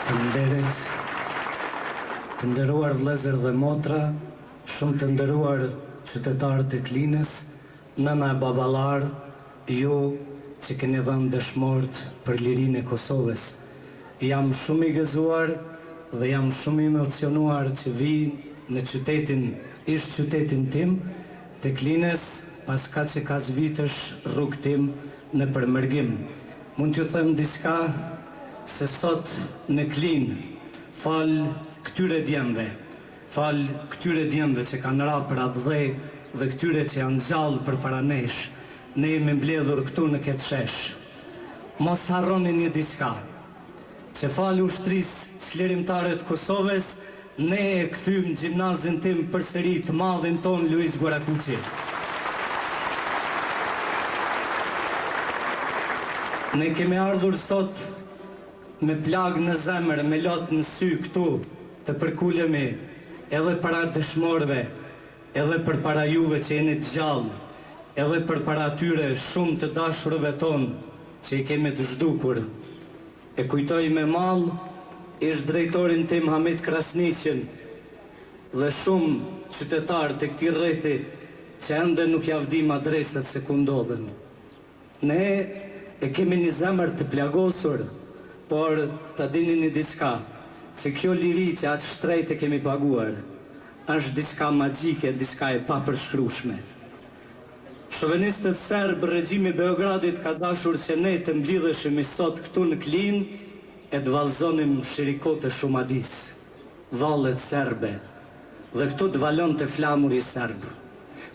Faleminderit. Të nderuar vëllezër dhe motra, shumë të nderuar qytetarë të Klinës, nëna e baballar, ju që keni dhënë dëshmorët për lirinë e Kosovës. Jam shumë i gëzuar dhe jam shumë i emocionuar që vi në ish qytetin tim, të Klinës, pas kaq vitesh rrugë tim në përmërgim. Mund t'ju them diçka se sot në Klinë, fal këtyre djemve që kanë ra për abdhej dhe këtyre që janë gjallë për para nesh, ne jemi mbledhur këtu në këtë shesh. Mos harroni një diçka, që fal ushtrisë çlirimtare të Kosovës, ne e kthym gjimnazin tim përsëri të madhin ton Luiz Gorakuqi. Ne kemi ardhur sot me plagë në zemër, me lot në sy këtu, të përkulemi edhe para dëshmorëve, edhe për para juve që jeni të gjallë, edhe për para atyre shumë të dashurëve tonë që i kemi të zhdukur. E kujtoj me mall ish drejtorin tim Hamit Krasniqin dhe shumë qytetarë të këtij rrethi që ende nuk ja vdim adresat se ku ndodhen. Ne e kemi një zemër të plagosur, por ta dini një diçka, se kjo liri që atë shtrejt e kemi paguar, është diçka magjike, diçka e papërshkrueshme. Shovenistët serbë, regjimi Beogradit ka dashur që ne të mblidheshim sot këtu në Klinë e të vallëzonim shirikotë Shumadis, vallet serbe, dhe këtu të valon të flamuri serbë.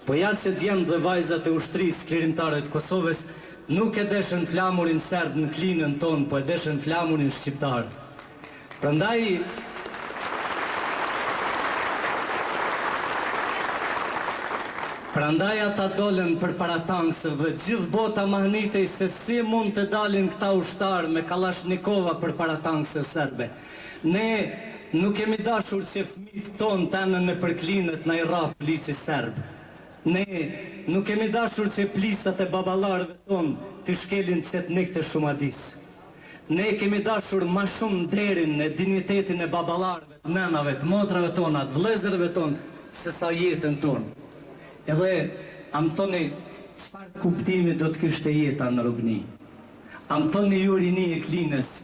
Po ja që djemë dhe vajzat e ushtrisë çlirimtare të Kosovës nuk e deshen flamurin serb në Klinën tonë, po e deshen flamurin shqiptar. Prandaj ata dolen për para tankëve dhe gjithë bota mahnitej se si mund të dalin këta ushtar me Kalashnikova për para tankëve serbe. Ne nuk kemi dashur që fëmijët tonë të anën në përklinët në Irak polici serb. Ne nuk kemi dashur që plisat e baballarëve tonë të shkelin qetnik të Shumadis. Ne kemi dashur ma shumë nderin e dinjitetin e baballarëve, të nënave, të motrave tona, të vëllezërve tonë, se sa jetën tonë. Edhe am thoni çfarë kuptimi do të kishte jeta në Rugni. Am thoni ju rini e Klinës,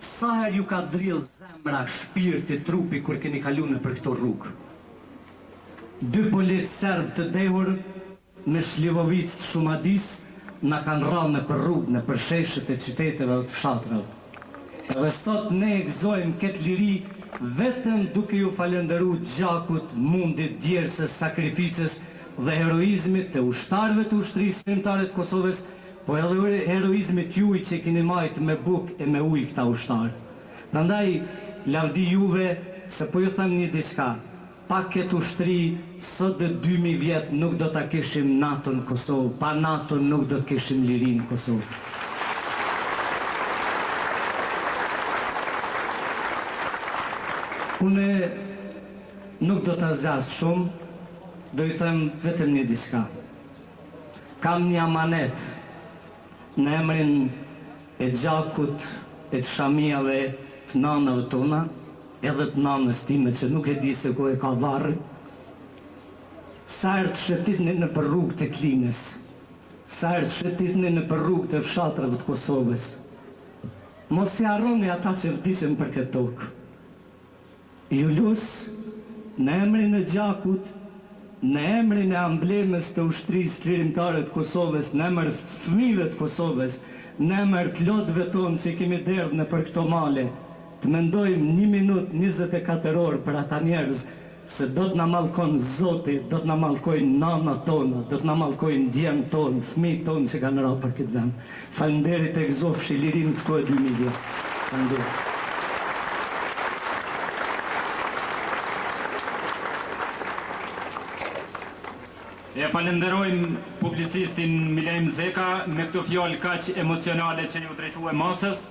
sa herë ju ka drill zemra, shpirti, trupi kur keni kaluar për këto rrugë. 2 polic serb të dehur me Shlivovic të Shumadis na kanë rënë në rrugë, në përsheshët e qyteteve dhe të fshatrave. Edhe sot ne e gëzojmë këtë liri vetëm duke ju falendëruar gjakut, mundit, djersës, sakrificës dhe heroizmit të ushtarëve të ushtrisë çlirimtare të Kosovës, po edhe heroizmit juaj që keni marrë me bukë e me ujë këta ushtarë. Prandaj lavdi juve, se po ju them një diçka, pa këtë ushtri, sot dhe 2000 vjet nuk do ta kishim NATO në Kosovë, pa NATO nuk do të kishim lirinë në Kosovë. Unë nuk do ta zgjas shumë, do ju them vetëm një diçka. Kam një amanet në emrin e gjakut, e të shamijave, të nanave tona, edhe të nanës time që nuk e di se ku e ka varrë. Sa herë të shëtitni në për rrugë të Klinës, sa herë të shëtitni në për rrugë të fshatrave të Kosovës, mos i harroni ata që vdisin për këtë tokë. Ju lus në emrin e gjakut, në emrin e amblemës të ushtrisë çlirimtare të Kosovës, në emër fëmijëve të Kosovës, në emër plotëve tonë që kemi derdhë në për këto male, të mendojmë 1 minutë 24 orë për ata njerëz, se do të na mallkon Zoti, do të na mallkojnë nana tona, do të na mallkojnë djemt tonë, fëmijët tonë që kanë rënë për këtë vend. Faleminderit e gëzofshi lirinë këtu e 2000 vjet. Faleminderit. E falenderojmë publicistin Milejm Zeka me këto fjalë kaq emocionale që ju drejtuar masës.